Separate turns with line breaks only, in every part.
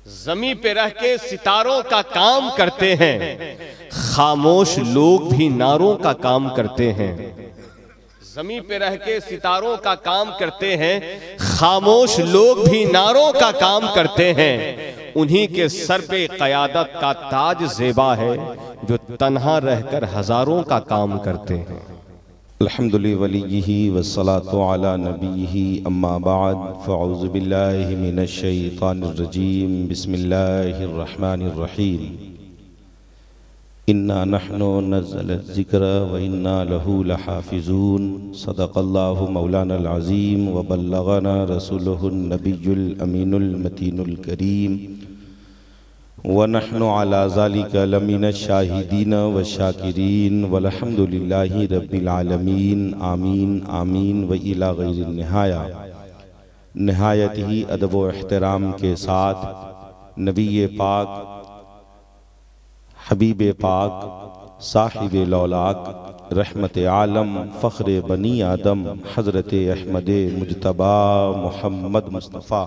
जमीन पे रह के सितारों का काम करते हैं, खामोश लोग भी नारों का काम करते हैं। जमीन पे रह के सितारों का काम करते हैं, खामोश लोग भी नारों का काम करते हैं। उन्हीं के सर पे क़यादत का ताज ज़ेबा है, जो तन्हा रहकर हजारों का काम करते हैं।
अल्हम्दुलिल्लाहि वलिय्यिही वस्सलातु अला नबिय्यिही अम्मा बाद फ़अऊज़ु बिल्लाहि मिनश शैतानिर रजीम बिस्मिल्लाहिर रहमानिर रहीम। इन्ना नहनु नज़्ज़लना ज़िक्रा व इन्ना लहू लहाफ़िज़ून। सदक़ल्लाहु मौलानल अज़ीम व बल्लगना रसूलुहुन नबियुल अमीनुल मतीनुल करीम व नहनु अला ज़ालिका लमिनश शाहिदीन व शाकिरीन वल्हम्दुलिल्लाहि रब्बिल आलमीन। आमीन आमीन व इला गैरिन निहाया। निहायत ही अदब व एहतराम के साथ नबी पाक, हबीब पाक, साहिब लौलाक, रहमत आलम, फ़ख्र बनी आदम, हज़रत अहमद मुजतबा मुहम्मद मुस्तफ़ा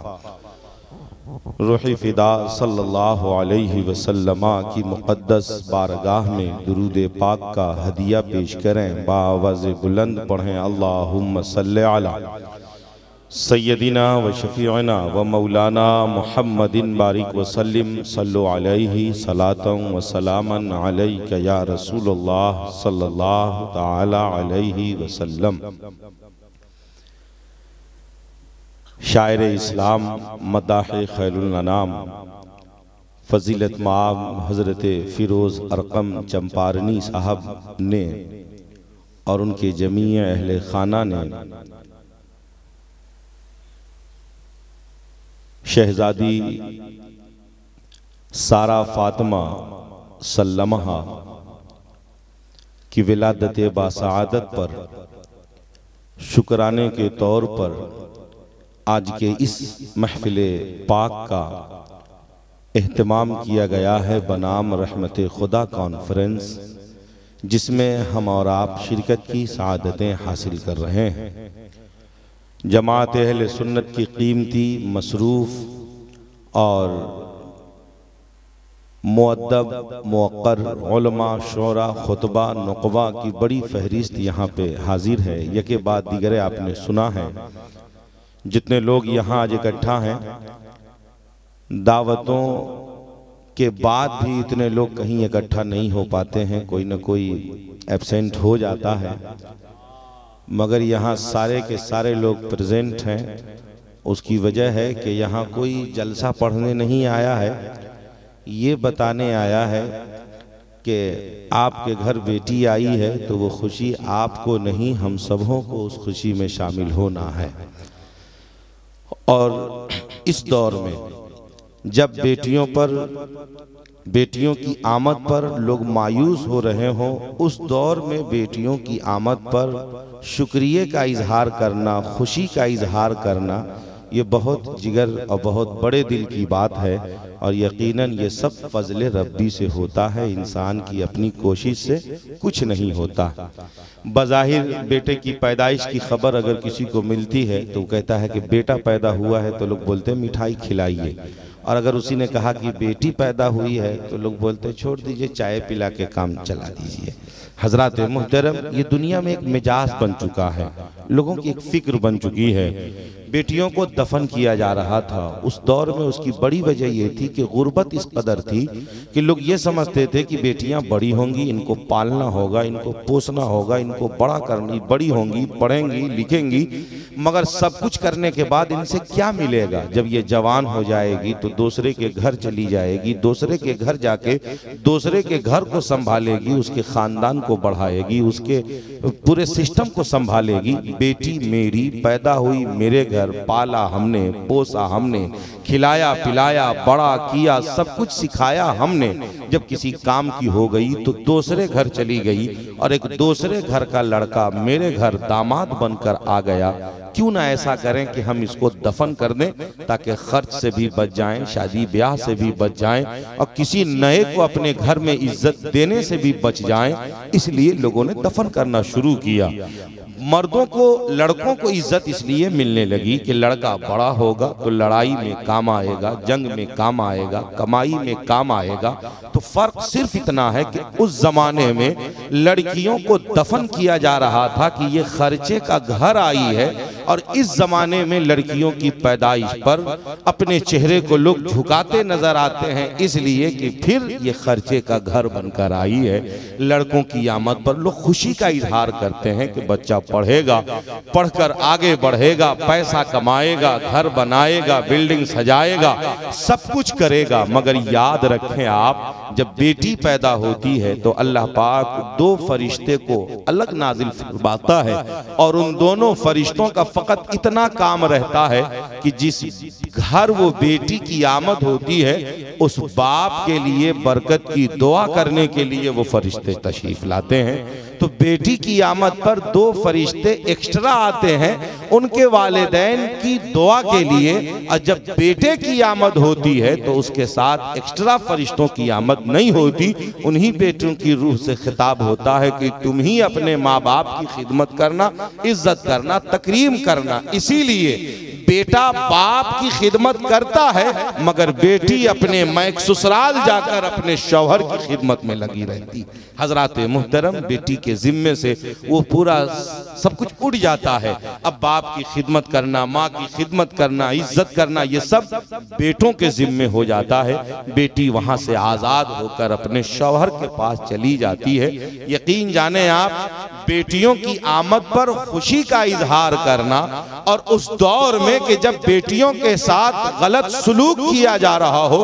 रूही फ़िदा सल्लल्लाहु अलैहि वसल्लम की मुक़द्दस बारगाह में दुरूद पाक का हदिया पेश करें। बाआवाज़ बुलंद पढ़ें अल्लाहुम्मा सल्लि अला सय्यदिना व शफ़ीअना व मौलाना मुहम्मदिन बारिक वसल्लिम। सल्लु अलैहि सलातन व सलामन अलैका या रसूलल्लाह सल्लल्लाहु तआला अलैहि वसल्लम। शायर इस्लाम मदाह खैरुल अनाम फ़ज़ीलत माब हज़रत फ़िरोज़ अरक़म चंपारनी साहब ने और उनके जमीय अहले खाना ने शहज़ादी सारा फ़ातिमा सल्लमहा की विलादत बासआदत पर शुक्राने के तौर पर आज के इस महफिले पाक का एहतमाम किया गया है बनाम रहमत खुदा कॉन्फ्रेंस, जिसमें हम और आप शिरकत की सआदतें हासिल कर रहे हैं। जमात अहले सुन्नत की कीमती, मसरूफ़ और मुअद्दब मुअक्कर उलमा, शोरा, खुतबा, नुक़बा की बड़ी फहरिस्त यहाँ पे हाजिर है। यके बाद दीगरे आपने सुना है। जितने लोग यहाँ आज इकट्ठा हैं, दावतों के बाद भी इतने लोग कहीं इकट्ठा नहीं हो पाते हैं, कोई न कोई एब्सेंट हो जाता है, मगर यहाँ सारे के सारे लोग प्रेजेंट हैं। उसकी वजह है कि यहाँ कोई जलसा पढ़ने नहीं आया है, ये बताने आया है कि आपके घर बेटी आई है, तो वो खुशी आपको नहीं हम सबों को उस खुशी में शामिल होना है। और इस दौर में जब बेटियों की आमद पर लोग मायूस हो रहे हों, उस दौर में बेटियों की आमद पर शुक्रिया का इजहार करना, खुशी का इजहार करना, ये बहुत जिगर और बहुत बड़े दिल की बात है। और यकीनन ये सब फजल रब्बी से होता है, इंसान की अपनी कोशिश से कुछ नहीं होता। बज़ाहिर बेटे की पैदाइश की खबर अगर किसी को मिलती है तो कहता है कि बेटा पैदा हुआ है, तो लोग बोलते हैं मिठाई खिलाइए। और अगर उसी ने कहा कि बेटी पैदा हुई है तो लोग बोलते हैं छोड़ दीजिए, चाय पिला के काम चला दीजिए। हजरात मुहतरम, ये दुनिया में एक मिजाज बन चुका है, लोगों की एक फिक्र बन चुकी है। बेटियों को दफन किया जा रहा था, उस दौर में उसकी बड़ी वजह ये थी कि गुर्बत इस कदर थी कि लोग ये समझते थे कि बेटियां बड़ी होंगी, इनको पालना होगा, इनको पोसना होगा, इनको बड़ा करनी, बड़ी होंगी, पढ़ेंगी, लिखेंगी, मगर सब कुछ करने के बाद इनसे क्या मिलेगा? जब ये जवान हो जाएगी तो दूसरे के घर चली जाएगी, दूसरे के घर जाके दूसरे के घर को संभालेगी, उसके खानदान को बढ़ाएगी, उसके पूरे सिस्टम को संभालेगी। बेटी मेरी पैदा हुई मेरे घर, पाला हमने, पोसा हमने, खिलाया पिलाया, बड़ा किया, सब कुछ सिखाया हमने। जब किसी काम की हो गई तो दूसरे घर चली गई और एक दूसरे घर का लड़का मेरे घर दामाद बनकर आ गया। क्यों ना ऐसा करें कि हम इसको दफन कर दें ताकि खर्च से भी बच जाएं, शादी ब्याह से भी बच जाएं और किसी नए को अपने घर में इज्जत देने से भी बच जाएं। इसलिए लोगों ने दफन करना शुरू किया। मर्दों को, लड़कों को इज्जत इसलिए मिलने लगी कि लड़का बड़ा होगा तो लड़ाई में काम आएगा, जंग में काम आएगा, कमाई में काम आएगा। तो फर्क सिर्फ इतना है कि उस जमाने में लड़कियों को दफन किया जा रहा था कि ये खर्चे का घर आई है, और इस जमाने में लड़कियों की पैदाइश पर अपने चेहरे को लोग झुकाते नजर आते हैं, इसलिए कि फिर ये खर्चे का घर बनकर आई है। लड़कों की आमद पर लोग खुशी का इजहार करते हैं कि बच्चा पढ़ेगा, पढ़कर आगे बढ़ेगा, पैसा कमाएगा, घर बनाएगा, बिल्डिंग सजाएगा, सब कुछ करेगा। मगर याद रखें आप, जब बेटी पैदा होती है तो अल्लाह पाक दो फरिश्ते को अलग नाजिल फरमाता है, और उन दोनों फरिश्तों का फकत इतना काम रहता है कि जिस घर वो बेटी की आमद होती है उस बाप के लिए बरकत की दुआ करने के लिए वो फरिश्ते तशरीफ लाते हैं। तो बेटी की आमद पर दो फरिश्ते एक्स्ट्रा आते हैं उनके वालिदैन की दुआ के लिए, और जब बेटे की आमद होती है तो उसके साथ एक्स्ट्रा फरिश्तों की आमद नहीं होती। उन्हीं बेटों की रूह से खिताब होता है कि तुम ही अपने माँ बाप की खिदमत करना, इज्जत करना, तकरीम करना। इसीलिए बेटा बाप की खिदमत करता है मगर बेटी अपने मैक ससुराल जाकर अपने शौहर की खिदमत में लगी रहती। हजरात मुहतरम, बेटी के जिम्मे से वो पूरा सब कुछ उड़ जाता है। अब बाप की खिदमत करना, माँ की खिदमत करना, इज्जत करना, ये सब बेटों के जिम्मे हो जाता है। बेटी वहां से आजाद होकर अपने शौहर के पास चली जाती है। यकीन जाने आप, बेटियों की आमद पर खुशी का इजहार करना, और उस दौर में कि जब बेटियों के साथ गलत सलूक किया जा रहा हो,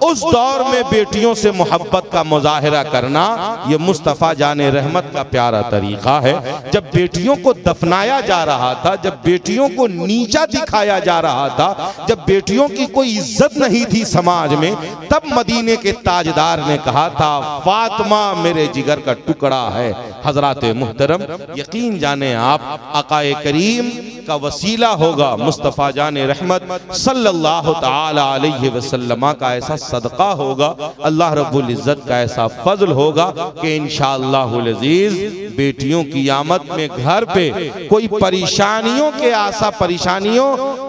उस दौर में बेटियों से मोहब्बत का मुजाहिरा करना, ये मुस्तफ़ा जाने रहमत का प्यारा तरीका है। जब बेटियों को दफनाया जा रहा था, जब बेटियों को नीचा दिखाया जा रहा था, जब बेटियों की कोई इज्जत नहीं थी समाज में, तब मदीने के ताजदार ने कहा था, फातिमा मेरे जिगर का टुकड़ा है। हजरात मुहतरम, यकीन जाने आप, आकाए करीम का वसीला होगा मुस्तफ़ा जाने रहमत सल्लल्लाहु ताला अलैहि वसल्लम का ऐसा सदका होगा, अल्लाह रब्बुल इज्जत का ऐसा फजल होगा कि इंशाअल्लाहुल अज़ीज़ बेटियों की आमद में घर पे कोई परेशानियों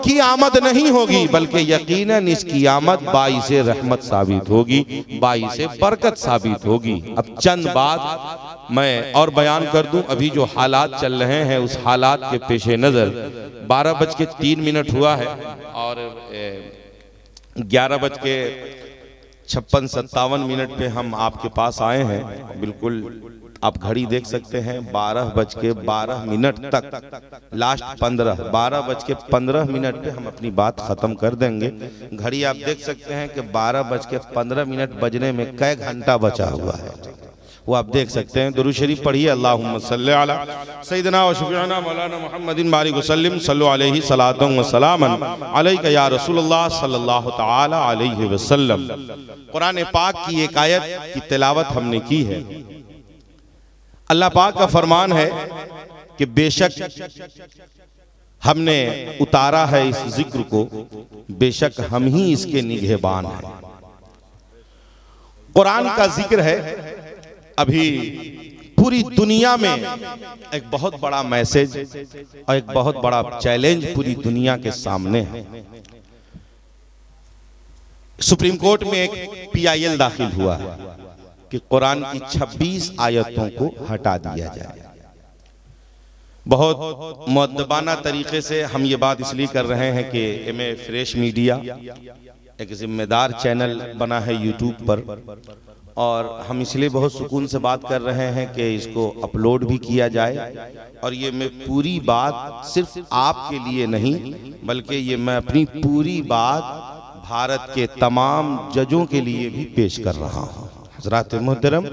की आमद नहीं होगी, बल्कि यकीनन इसकी आमद बाइसे रहमत साबित होगी, बाइसे बरकत साबित होगी। अब चंद बात मैं और बयान कर दूं। अभी जो हालात चल रहे हैं उस हालात के पेशे नज़र 12:03 हुआ है और 11:56-57 पे हम आपके पास आए हैं। बिल्कुल आप घड़ी देख सकते हैं, 12:12 तक लास्ट 12:15 पे हम अपनी बात खत्म कर देंगे। घड़ी आप देख सकते हैं कि 12:15 बजने में कै घंटा बचा हुआ है, वो आप देख सकते हैं। दुरूद शरीफ पढ़िए, अल्लाहुम्मा सल्ली अला सय्यिदना व शफीअना मौलाना मुहम्मदिन बारिक वसल्लिम सल्लु अलैहि सलातन व सलामन अलैका या रसूलुल्लाह सल्लल्लाहु तआला अलैहि वसल्लम। कुरान पाक की एक आयत की तिलावत हमने की है। अल्लाह पाक का फरमान है कि बेशक हमने उतारा है इस जिक्र को, बेशक हम ही इसके निगहबान हैं। कुरान का जिक्र है। अभी पूरी दुनिया में एक बहुत बड़ा मैसेज और एक बहुत बड़ा चैलेंज पूरी दुनिया के सामने है। सुप्रीम कोर्ट में एक PIL दाखिल हुआ है कि कुरान की 26 आयतों को हटा दिया जाए। बहुत मुअद्दबाना तरीके से हम ये बात इसलिए कर रहे हैं कि MA फ्रेश मीडिया एक जिम्मेदार चैनल बना है YouTube पर, और हम इसलिए बहुत सुकून से बात कर रहे हैं कि इसको अपलोड भी किया जाए। और ये मैं पूरी बात सिर्फ आपके लिए नहीं, बल्कि ये मैं अपनी पूरी बात भारत के तमाम जजों के लिए भी पेश कर रहा हूँ हज़रात मुहतरम,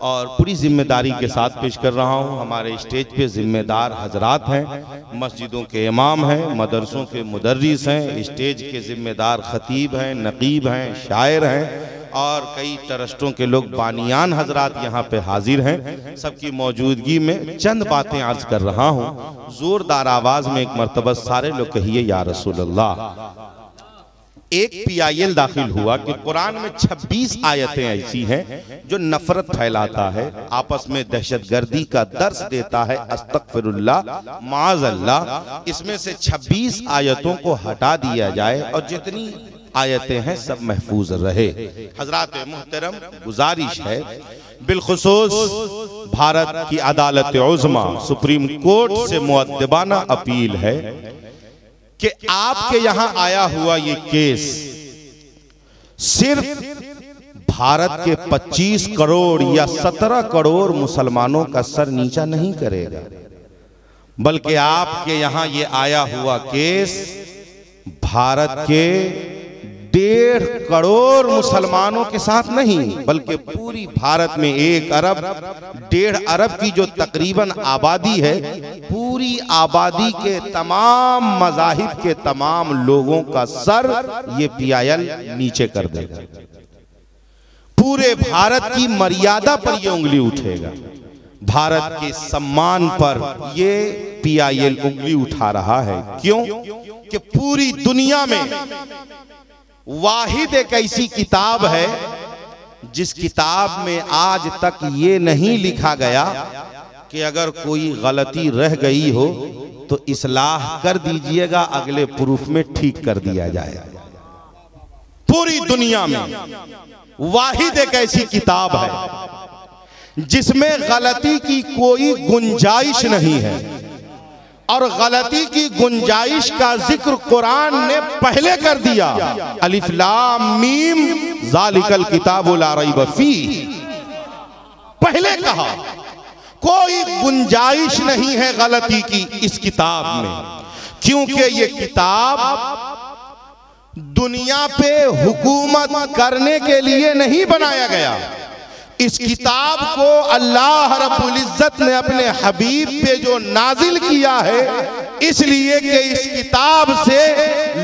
और पूरी जिम्मेदारी के साथ पेश कर रहा हूँ। हमारे स्टेज पे जिम्मेदार हजरात हैं, मस्जिदों के इमाम हैं, मदरसों के मुदर्रिस हैं, स्टेज के जिम्मेदार खतीब हैं, नकीब हैं, शायर हैं, और कई ट्रस्टों के लोग बानियान हजरात यहाँ पे हाजिर हैं। सबकी मौजूदगी में चंद बातें अर्ज कर रहा हूँ। जोरदार आवाज में एक मर्तबा सारे लोग कहिए या रसूल अल्लाह। एक PIL दाखिल हुआ कि कुरान में 26 आयतें ऐसी हैं जो नफरत फैलाता है, आपस में दहशतगर्दी का दर्स देता है, अस्तगफिरुल्लाह माअज़ल्लाह। इसमें से 26 आयतों को हटा दिया जाए और जितनी आयतें हैं सब महफूज रहे। हजरात मुहतरम, गुजारिश है बिलखुसूस भारत की अदालत उज़्मा सुप्रीम कोर्ट से मुअद्दबाना अपील है कि आपके यहां आया हुआ ये केस सिर्फ भारत के 25 करोड़ या 17 करोड़ मुसलमानों का सर नीचा नहीं करेगा, बल्कि आपके यहां ये आया हुआ केस भारत के 1.5 करोड़ मुसलमानों के साथ नहीं, बल्कि पूरी भारत में 1 अरब 1.5 अरब की जो तकरीबन आबादी है, पूरी आबादी के तमाम मज़ाहिब के तमाम लोगों का सर ये PIL नीचे कर देगा। पूरे भारत की मर्यादा पर ये उंगली उठेगा, भारत के सम्मान पर ये PIL उंगली उठा रहा है। क्यों? कि पूरी दुनिया में वाहिद एक ऐसी किताब है जिस किताब में आज तक ये नहीं लिखा गया कि अगर कोई गलती रह गई हो तो इस्लाह कर दीजिएगा, अगले प्रूफ में ठीक कर दिया जाए। पूरी दुनिया में वाहिद एक ऐसी किताब है जिसमें गलती की कोई गुंजाइश नहीं है, और गलती की गुंजाइश का जिक्र कुरान ने पहले कर दिया। अलिफ लाम मीम ज़ालिकल किताबु ला रैब फीह, पहले कहा कोई गुंजाइश नहीं है गलती की इस किताब में, क्योंकि ये किताब दुनिया पे हुकूमत करने के लिए नहीं बनाया गया। इस किताब को अल्लाह रब्बुल इज्जत ने अपने हबीब पे जो नाजिल किया है, इसलिए कि इस किताब से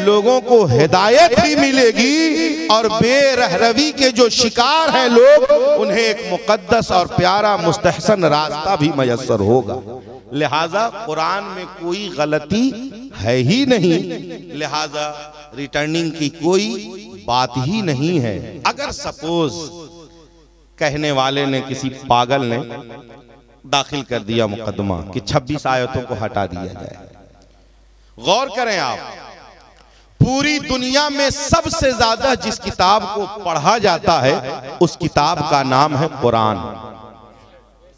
लोगों को हिदायत भी मिलेगी और बेरहरवी के जो शिकार हैं लोग, उन्हें एक मुकद्दस और प्यारा मुस्तहसन रास्ता भी मयस्सर होगा। लिहाजा कुरान में कोई गलती है ही नहीं, लिहाजा रिटर्निंग की कोई बात ही नहीं है। अगर सपोज कहने वाले ने, किसी पागल ने दाखिल कर दिया मुकदमा कि 26 आयतों को हटा दिया जाए, गौर करें आप, पूरी दुनिया में सबसे ज्यादा जिस किताब को पढ़ा जाता है उस किताब का नाम है कुरान।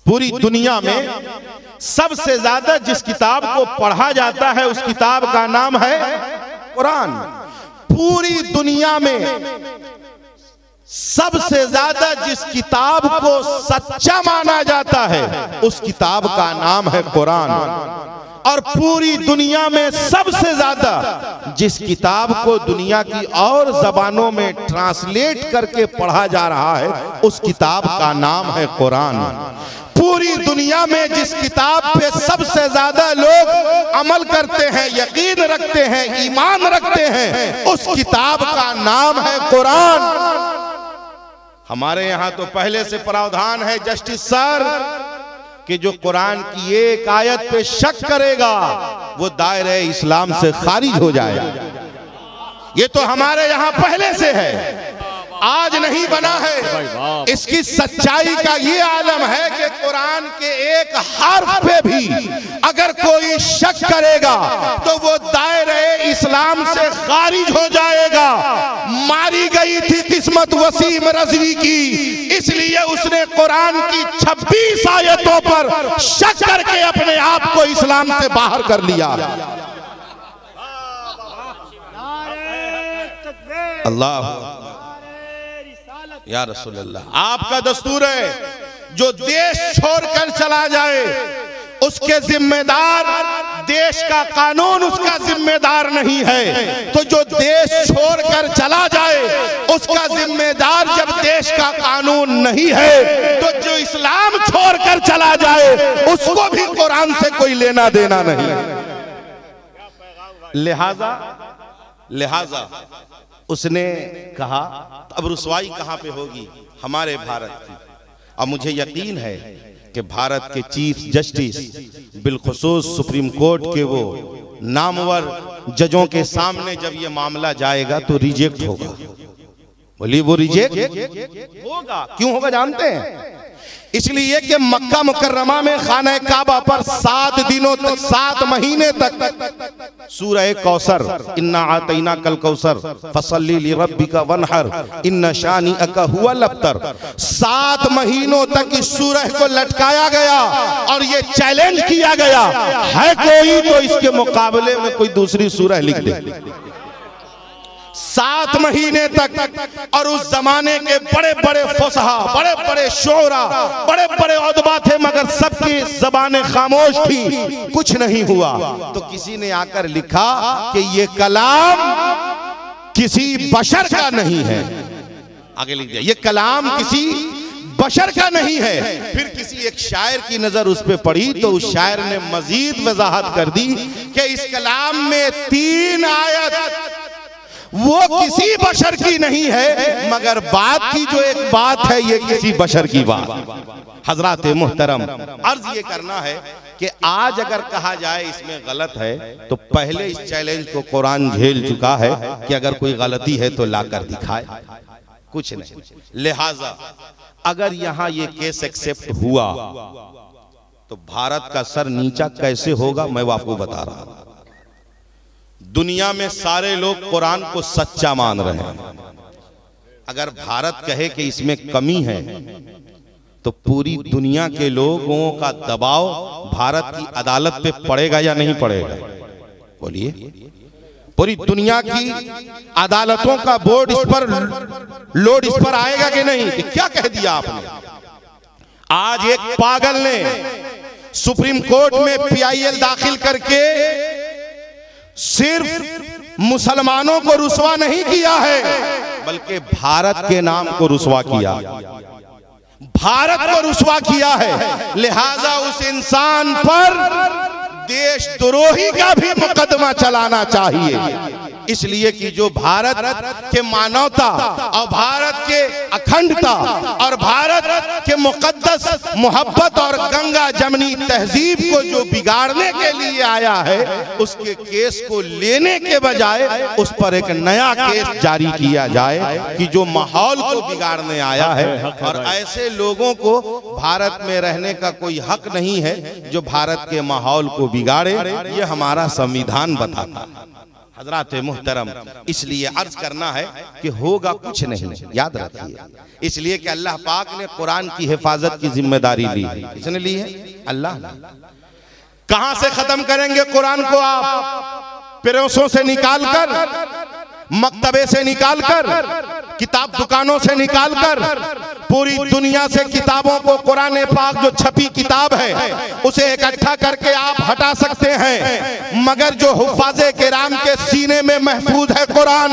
पूरी दुनिया में सबसे ज्यादा जिस किताब को पढ़ा जाता है उस किताब का नाम है कुरान। पूरी दुनिया में सबसे ज्यादा जिस किताब को सच्चा माना जाता है उस किताब का नाम है कुरान। और पूरी दुनिया में सबसे ज्यादा जिस किताब को दुनिया की और जबानों में ट्रांसलेट करके पढ़ा जा रहा है उस किताब का नाम है कुरान। पूरी दुनिया में जिस किताब पे सबसे ज्यादा लोग अमल करते हैं, यकीन रखते हैं, ईमान रखते हैं, उस किताब का नाम है कुरान। हमारे यहाँ तो पहले से प्रावधान है जस्टिस सर कि जो कुरान की एक आयत पे शक करेगा वो दायरे इस्लाम से खारिज हो जाएगा। ये तो हमारे यहाँ पहले से है, आज नहीं बना है। इसकी सच्चाई का ये आलम है कि कुरान के एक हर्फ पे भी अगर कोई शक करेगा तो वो दायरे इस्लाम से खारिज हो जाएगा। मारी गई थी किस्मत वसीम रज़वी की, इसलिए उसने कुरान की 26 आयतों पर शक करके अपने आप को इस्लाम से बाहर कर लिया। अल्लाह या रसूल अल्लाह, आपका दस्तूर है जो देश छोड़कर चला जाए उसके जिम्मेदार देश का कानून उसका जिम्मेदार नहीं है। तो जो देश छोड़कर चला जाए उसका जिम्मेदार जब देश का कानून नहीं है तो जो इस्लाम छोड़कर चला जाए उसको भी कुरान से कोई लेना देना नहीं। लिहाजा उसने कहा अब रुसवाई कहाँ पे होगी? हमारे भारत की। अब मुझे यकीन है कि भारत के चीफ जस्टिस बिलखुसूस सुप्रीम कोर्ट के वो नामवर जजों के सामने जब ये मामला जाएगा तो रिजेक्ट होगा। बोली वो रिजेक्ट होगा। क्यों होगा जानते हैं? इसलिए कि मक्का मुकर्रमा में खाना काबा पर 7 दिनों तक 7 महीने तक सूरह कौसर इन्ना आतैना कल कौसर फसल्ली लिरब्बिका वनहर इन्ना शानिअका हुवल अब्तर 7 महीनों तक इस सूरह को लटकाया गया और ये चैलेंज किया गया है कोई तो इसके मुकाबले में कोई दूसरी सूरह लिख दे। 7 महीने तक। और उस जमाने के बड़े बड़े फुसहा, बड़े बड़े शोरा, बड़े बड़े उदबा थे मगर सबकी जबानें खामोश थी, कुछ नहीं हुआ। तो किसी ने आकर लिखा कि ये कलाम किसी बशर का नहीं है। आगे लिख दिया ये कलाम किसी बशर का नहीं है। फिर किसी एक शायर की नजर उस पर पड़ी तो उस शायर ने मजीद वजाहत कर दी कि इस कलाम में 3 आयत वो किसी बशर की नहीं है मगर बात की जो एक बात है ये किसी बशर की बात। हजरात मुहतरम, अर्ज ये करना है कि आज अगर कहा जाए इसमें गलत है तो पहले इस चैलेंज को कुरान झेल चुका है कि अगर कोई गलती है तो लाकर दिखाए, कुछ नहीं। लिहाजा अगर यहां ये केस एक्सेप्ट हुआ तो भारत का सर नीचा कैसे होगा मैं वो आपको बता रहा हूं। दुनिया में सारे लोग कुरान को सच्चा मान रहे हैं। अगर भारत कहे कि इसमें कमी है तो पूरी दुनिया के लोगों का दबाव भारत की अदालत पे पड़ेगा या नहीं पड़ेगा? बोलिए। पूरी दुनिया की अदालतों का बोर्ड इस पर लोड इस पर आएगा कि नहीं? कि क्या कह दिया आपने? आज एक पागल ने सुप्रीम कोर्ट में PIL दाखिल करके सिर्फ मुसलमानों को रुसवा नहीं किया है बल्कि भारत के नाम को रुसवा किया, भारत को रुसवा किया है। लिहाजा उस इंसान पर देशद्रोही का भी मुकदमा चलाना चाहिए। इसलिए कि जो भारत के मानवता और भारत के अखंडता और भारत के मुकद्दस मोहब्बत और गंगा जमनी तहजीब को जो बिगाड़ने के लिए आया है उसके केस को लेने के बजाय उस पर एक नया केस जारी किया जाए कि जो माहौल को बिगाड़ने आया है। और ऐसे लोगों को भारत में रहने का कोई हक नहीं है जो भारत के माहौल को बिगाड़े, ये हमारा संविधान बताता है। हजरात मुहतरम, इसलिए अर्ज करना है कि होगा कुछ नहीं, याद रखिए। इसलिए कि अल्लाह पाक ने कुरान की हिफाजत की जिम्मेदारी ली है। किसने ली है? अल्लाह ने। कहां से खत्म करेंगे कुरान को? आप पड़ोसों से निकालकर, मकतबे से निकालकर, किताब दुकानों से निकालकर, पूरी दुनिया से किताबों को कुरान पाक जो छपी किताब है उसे इकट्ठा करके आप हटा सकते हैं, मगर जो हुफ़ाज़े किराम के सीने में महफूज है कुरान,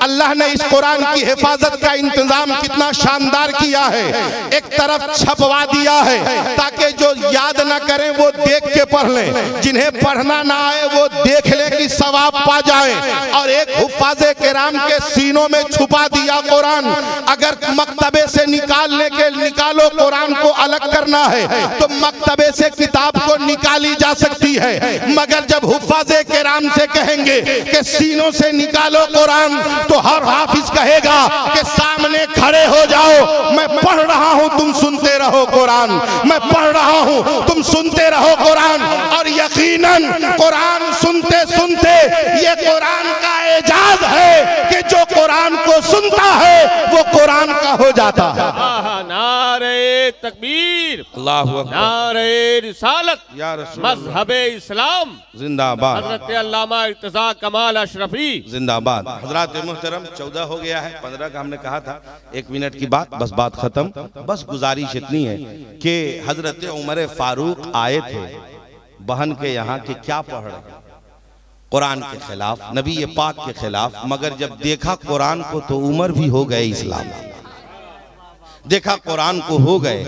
अल्लाह ने इस कुरान की हिफाजत का इंतजाम कितना शानदार किया है। एक तरफ छपवा दिया है ताकि जो याद ना करें वो देख के पढ़ लें, जिन्हें पढ़ना ना आए वो देख ले कि सवाब पा जाए। और एक हुफ़ाज़े किराम के सीनों में छुपा दिया कुरान। अगर मकतबे से निकालो कुरान को अलग करना है तो मकतबे से किताब को निकाली जा सकती है, मगर जब हुफ़ाज़े किराम से कहेंगे कि सीनों से निकालो कुरान तो हर हाफिज कहेगा कि सामने खड़े हो जाओ, मैं पढ़ रहा हूं तुम सुनते रहो कुरान, मैं पढ़ रहा हूं तुम सुनते रहो कुरान। और यकीनन कुरान सुनते सुनते ये कुरान का एजाज है कि जो कुरान को सुनता है वो कुरान का हो जाता है।
नारे तकबीर,
अल्लाहु अकबर,
नारे रिसालत,
या रसूल अल्लाह,
मज़हबे इस्लाम
जिंदाबाद,
हज़रत अल्लामा इर्तिज़ा कमाल अशरफी
जिंदाबाद। हज़रात मुहतरम, 14 हो गया है, 15 का हमने कहा था। 1 मिनट की बात, बस बात खत्म। बस गुजारिश इतनी है कि हजरत उमर फारूक आए थे बहन के यहाँ कि क्या पढ़ रहे, कुरान के खिलाफ, नबी पाक के खिलाफ, मगर जब देखा कुरान को तो उमर भी हो गए इस्लाम, देखा कुरान को हो गए।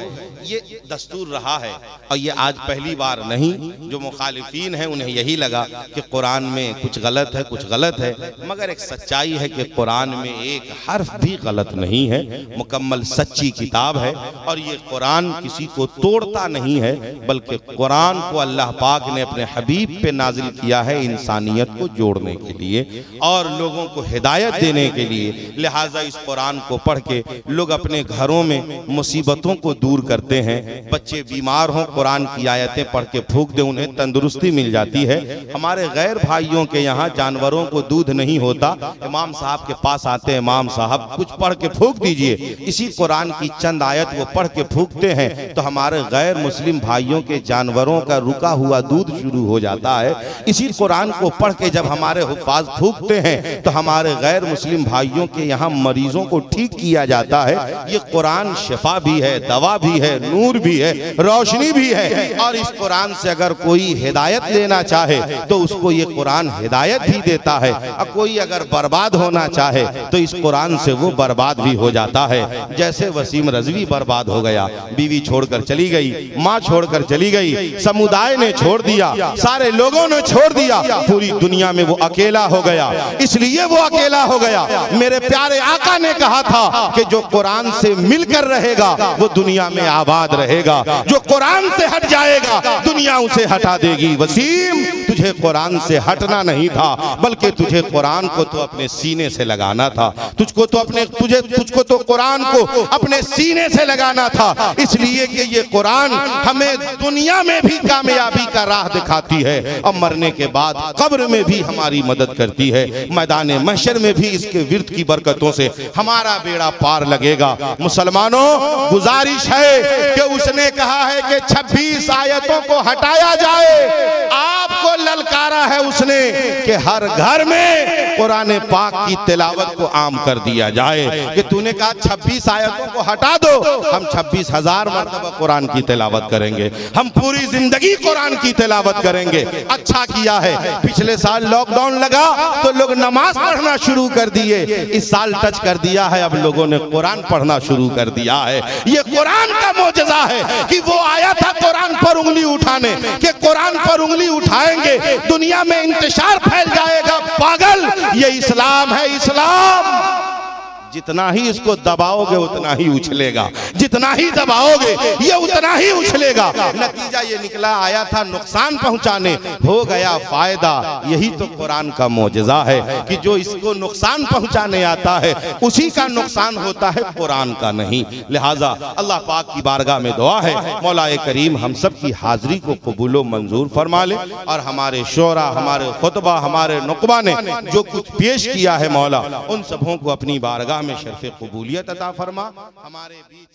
ये दस्तूर रहा है और ये आज पहली बार नहीं। जो मुखालिफीन हैं उन्हें यही लगा कि कुरान में कुछ गलत है, कुछ गलत है, मगर एक सच्चाई है कि कुरान में एक हर्फ भी गलत नहीं है। मुकम्मल सच्ची किताब है और ये कुरान किसी को तोड़ता नहीं है, बल्कि कुरान को अल्लाह पाक ने अपने हबीब पे नाजिल किया है इंसानियत को जोड़ने के लिए और लोगों को हिदायत देने के लिए। लिहाजा इस कुरान को पढ़ के लोग अपने घरों में मुसीबतों को दूर करते हैं। बच्चे बीमार हों, कुरान की आयतें पढ़ के फूंक दे, उन्हें तंदुरुस्ती मिल जाती है। हमारे गैर भाइयों के यहाँ जानवरों को दूध नहीं होता, इमाम साहब के पास आते हैं, इमाम साहब कुछ पढ़ के फूंक दीजिए। इसी कुरान की चंद आयत वो पढ़ के फूंकते हैं तो हमारे गैर मुस्लिम भाइयों के जानवरों का रुका हुआ दूध शुरू हो जाता है। इसी कुरान को पढ़ के जब हमारे हुफ़ाज़ फूंकते हैं तो हमारे गैर मुस्लिम भाइयों के यहाँ मरीजों को ठीक किया जाता है। ये कुरान शिफा भी है, दवा भी है, नूर भी है, रोशनी भी है। और इस कुरान से अगर कोई हिदायत लेना चाहे तो उसको ये कुरान हिदायत भी देता है, और कोई अगर बर्बाद होना चाहे तो इस कुरान से वो बर्बाद भी हो जाता है। जैसे वसीम रज़वी बर्बाद हो गया, बीवी छोड़कर चली गई, माँ छोड़कर चली गई, समुदाय ने छोड़ दिया, सारे लोगों ने छोड़ दिया, पूरी दुनिया में वो अकेला हो गया। इसलिए वो अकेला हो गया। मेरे प्यारे आका ने कहा था कि जो कुरान से मिलकर रहेगा वो दुनिया में आबाद रहेगा, जो कुरान से हट जाएगा दुनिया उसे हटा देगी। वसीम, तुझे कुरान से हटना नहीं था, बल्कि तुझे कुरान को तो अपने सीने से लगाना था। तुझको तो कुरान को अपने सीने से लगाना था, इसलिए कि ये कुरान हमें दुनिया में भी कामयाबी का राह दिखाती है और मरने के बाद कब्र में भी हमारी मदद करती है। मैदान महशर में भी इसके विर्द की बरकतों से हमारा बेड़ा पार लगेगा। मुसलमानों, गुजारिश है कि उसने कहा है कि 26 आयतों को हटाया जाए। आपको ललकारा है उसने कि हर घर में कुरान पाक की तिलावत को आम कर दिया जाए। कि तूने कहा 26 आयतों को हटा दो, हम 26,000 मरतबा कुरान की तिलावत करेंगे, हम पूरी जिंदगी कुरान की तिलावत करेंगे। अच्छा किया है, पिछले साल लॉकडाउन लगा तो लोग नमाज पढ़ना शुरू कर दिए, इस साल टच कर दिया है, अब लोगों ने कुरान पढ़ना शुरू कर दिया है। ये कुरान का मोजज़ा है कि वो आया था कुरान पर उंगली उठाने, कि कुरान पर उंगली उठाएंगे दुनिया में इंतशार फैल जाएगा। पागल, ये इस्लाम है। इस्लाम जितना ही इसको दबाओगे उतना ही उछलेगा, जितना ही दबाओगे ये उतना ही उछलेगा। नतीजा ये निकला, आया था नुकसान पहुंचाने, हो गया फायदा। यही तो कुरान का मोजज़ा है कि जो इसको नुकसान पहुंचाने आता है उसी का नुकसान होता है, कुरान का नहीं। लिहाजा अल्लाह पाक की बारगाह में दुआ है, मौलाए करीम हम सब की हाजिरी को कबूलो मंजूर फरमा ले और हमारे शोरा, हमारे खुतबा, हमारे नुकबा ने जो कुछ पेश किया है मौला, उन सबों को अपनी बारगाह में शर्फ़े क़बूलियत अता फरमा। हमारे बीच